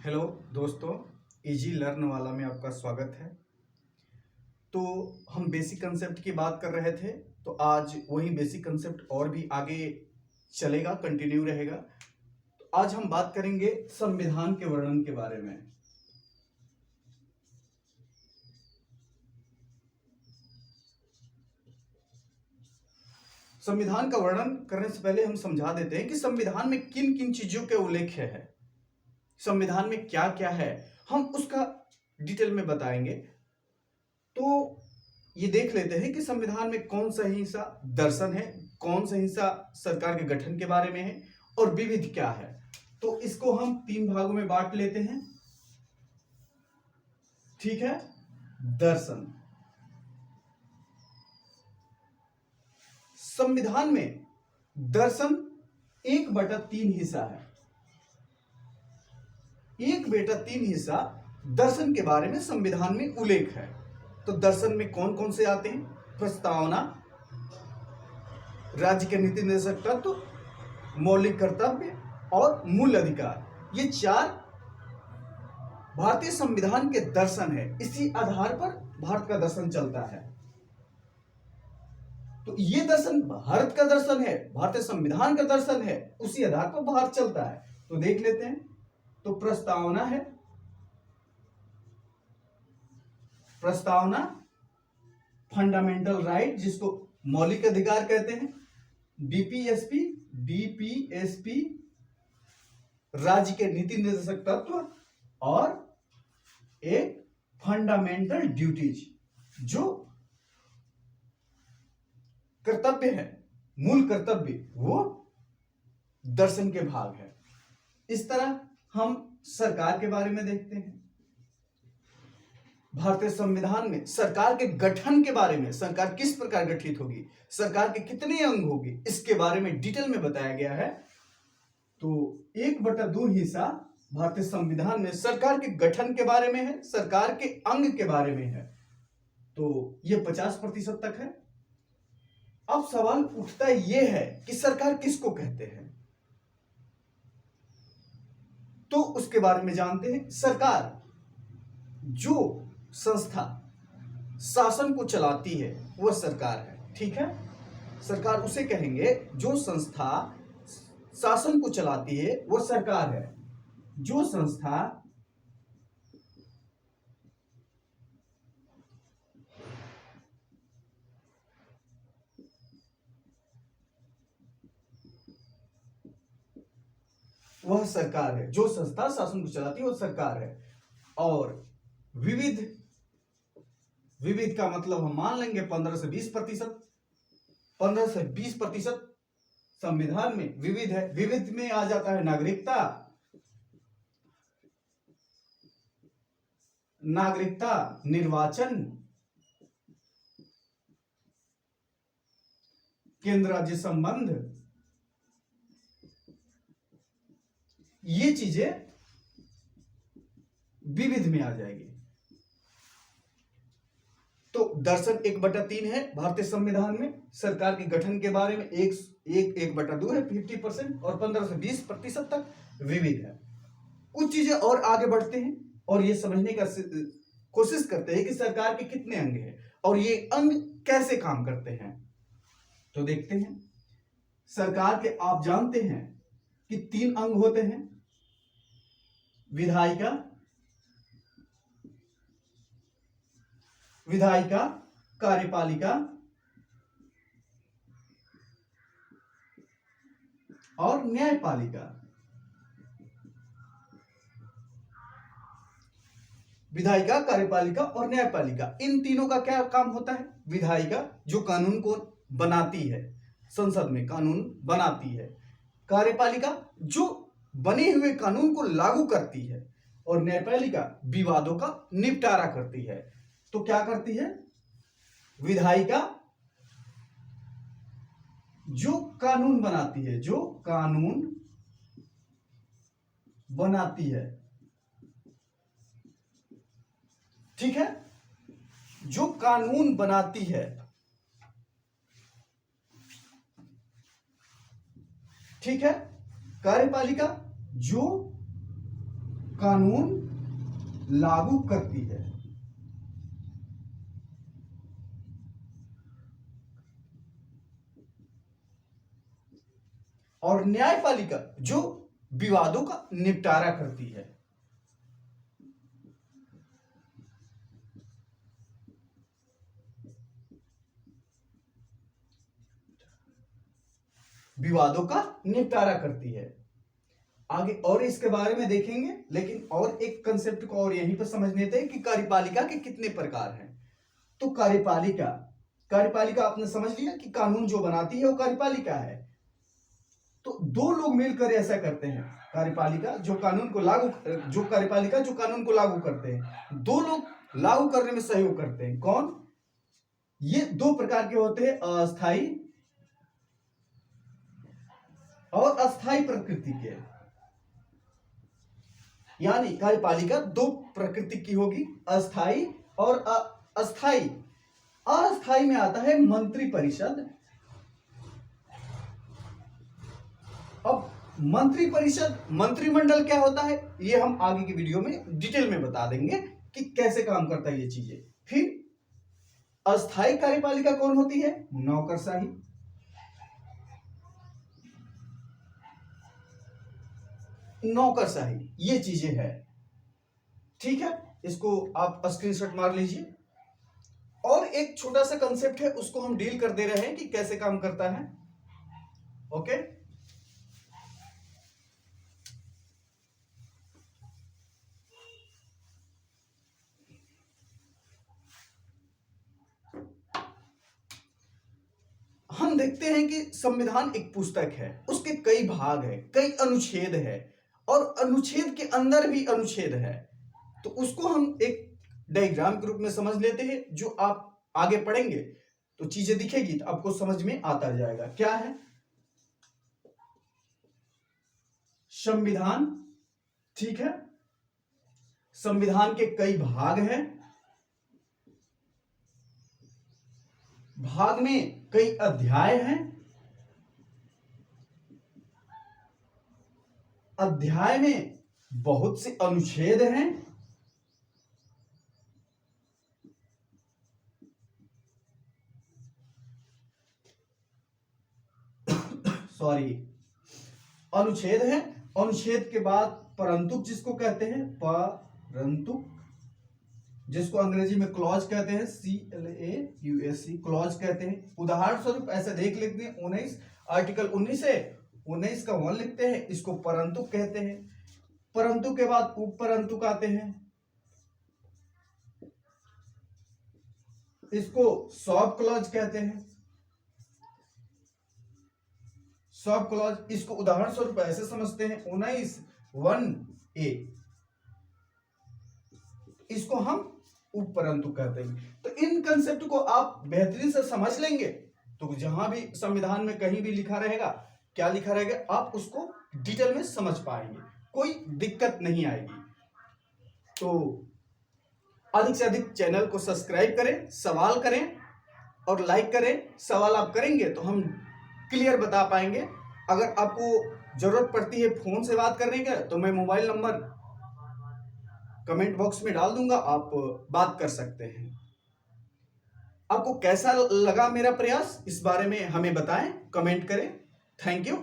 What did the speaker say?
Hello दोस्तों, easy learn वाला में आपका स्वागत है। तो हम बेसिक कंसेप्ट की बात कर रहे थे, तो आज वही बेसिक कंसेप्ट और भी आगे चलेगा, कंटिन्यू रहेगा। तो आज हम बात करेंगे संविधान के वर्णन के बारे में। संविधान का वर्णन करने से पहले हम समझा देते हैं कि संविधान में किन किन चीजों के उल्लेख है, संविधान में क्या क्या है, हम उसका डिटेल में बताएंगे। तो ये देख लेते हैं कि संविधान में कौन सा हिस्सा दर्शन है, कौन सा हिस्सा सरकार के गठन के बारे में है और विविध क्या है। तो इसको हम 3 भागों में बांट लेते हैं, ठीक है। दर्शन, संविधान में दर्शन 1/3 हिस्सा है। 1/3 हिस्सा दर्शन के बारे में संविधान में उल्लेख है। तो दर्शन में कौन कौन से आते हैं? प्रस्तावना, राज्य के नीति निर्देशक तत्व, मौलिक कर्तव्य और मूल अधिकार। ये 4 भारतीय संविधान के दर्शन है। इसी आधार पर भारत का दर्शन चलता है। तो ये दर्शन भारत का दर्शन है, भारतीय संविधान का दर्शन है, उसी आधार पर भारत चलता है। तो देख लेते हैं। तो प्रस्तावना है, प्रस्तावना फंडामेंटल राइट, जिसको मौलिक अधिकार कहते हैं। डीपीएसपी, डीपीएसपी राज्य के नीति निर्देशक तत्व, और एक फंडामेंटल ड्यूटीज जो कर्तव्य है, मूल कर्तव्य, वो दर्शन के भाग है। इस तरह हम सरकार के बारे में देखते हैं। भारतीय संविधान में सरकार के गठन के बारे में, सरकार किस प्रकार गठित होगी, सरकार के कितने अंग होंगे, इसके बारे में डिटेल में बताया गया है। तो 1/2 हिस्सा भारतीय संविधान में सरकार के गठन के बारे में है, सरकार के अंग के बारे में है। तो यह 50% तक है। अब सवाल उठता यह है कि सरकार किसको कहते हैं, तो उसके बारे में जानते हैं। सरकार जो संस्था शासन को चलाती है वह सरकार है, ठीक है। सरकार उसे कहेंगे जो संस्था शासन को चलाती है वह सरकार है। जो संस्था वह सरकार है, जो संस्था शासन को चलाती है वह सरकार है। और विविध, विविध का मतलब हम मान लेंगे 15 से 20%। 15 से 20% संविधान में विविध है। विविध में आ जाता है नागरिकता, नागरिकता, निर्वाचन, केंद्र राज्य संबंध, ये चीजें विविध में आ जाएगी। तो दर्शन 1/3 है भारतीय संविधान में। सरकार के गठन के बारे में 1/2 है, 50%, और 15 से 20% तक विविध है। कुछ चीजें और आगे बढ़ते हैं और ये समझने का कोशिश करते हैं कि सरकार के कितने अंग हैं और ये अंग कैसे काम करते हैं। तो देखते हैं। सरकार के आप जानते हैं कि 3 अंग होते हैं: विधायिका, विधायिका, कार्यपालिका और न्यायपालिका। विधायिका, कार्यपालिका और न्यायपालिका, इन तीनों का क्या काम होता है? विधायिका जो कानून को बनाती है, संसद में कानून बनाती है। कार्यपालिका जो बने हुए कानून को लागू करती है। और न्यायपालिका विवादों का निपटारा करती है। तो क्या करती है? विधायिका जो कानून बनाती है, जो कानून बनाती है, ठीक है, जो कानून बनाती है, ठीक है। कार्यपालिका जो कानून लागू करती है। और न्यायपालिका जो विवादों का निपटारा करती है। विवादों का निपटारा करती है। आगे और इसके बारे में देखेंगे, लेकिन और एक कंसेप्ट को और यहीं पर समझ लेते हैं कि कार्यपालिका के कितने प्रकार हैं। तो कार्यपालिका कार्यपालिका आपने समझ लिया कि कानून जो बनाती है वो कार्यपालिका है। तो दो लोग मिलकर ऐसा करते हैं। कार्यपालिका जो कानून को लागू करते हैं, दो लोग लागू करने में सहयोग करते हैं। कौन? ये दो प्रकार के होते हैं, अस्थाई और अस्थाई प्रकृति के। यानी कार्यपालिका दो प्रकृति की होगी, अस्थाई और अस्थाई। अस्थाई में आता है मंत्रिपरिषद। अब मंत्रिपरिषद, मंत्रिमंडल क्या होता है, ये हम आगे की वीडियो में डिटेल में बता देंगे कि कैसे काम करता है ये चीजें। फिर अस्थाई कार्यपालिका कौन होती है? नौकरशाही। नौकरशाही ये चीजें है। ठीक है, इसको आप स्क्रीनशॉट मार लीजिए। और एक छोटा सा कंसेप्ट है, उसको हम डील कर दे रहे हैं कि कैसे काम करता है। ओके, हम देखते हैं कि संविधान एक पुस्तक है, उसके कई भाग है, कई अनुच्छेद है, और अनुच्छेद के अंदर भी अनुच्छेद है। तो उसको हम एक डायग्राम के रूप में समझ लेते हैं। जो आप आगे पढ़ेंगे तो चीजें दिखेगी तो आपको समझ में आता जाएगा। क्या है संविधान? ठीक है, संविधान के कई भाग हैं, भाग में कई अध्याय हैं, अध्याय में बहुत से अनुच्छेद हैं, सॉरी, अनुच्छेद है। अनुच्छेद के बाद परंतुक जिसको कहते हैं, परंतुक जिसको अंग्रेजी में क्लॉज कहते हैं, CLAUSE, क्लॉज कहते हैं। उदाहरण स्वरूप ऐसे देख लेते हैं, 19 आर्टिकल 19 है, 19 का 1 लिखते हैं, इसको परंतुक कहते हैं। परंतु के बाद उपपरंतुक आते हैं, इसको सब क्लॉज कहते हैं। सब क्लॉज, इसको उदाहरण स्वरूप ऐसे समझते हैं, 19(1)(a), इसको हम उपपरंतु कहते हैं। तो इन कंसेप्ट को आप बेहतरीन से समझ लेंगे तो जहां भी संविधान में कहीं भी लिखा रहेगा, क्या लिखा रहेगा, आप उसको डिटेल में समझ पाएंगे, कोई दिक्कत नहीं आएगी। तो अधिक से अधिक चैनल को सब्सक्राइब करें, सवाल करें और लाइक करें। सवाल आप करेंगे तो हम क्लियर बता पाएंगे। अगर आपको जरूरत पड़ती है फोन से बात करने का तो मैं मोबाइल नंबर कमेंट बॉक्स में डाल दूंगा, आप बात कर सकते हैं। आपको कैसा लगा मेरा प्रयास, इस बारे में हमें बताएं, कमेंट करें। Thank you.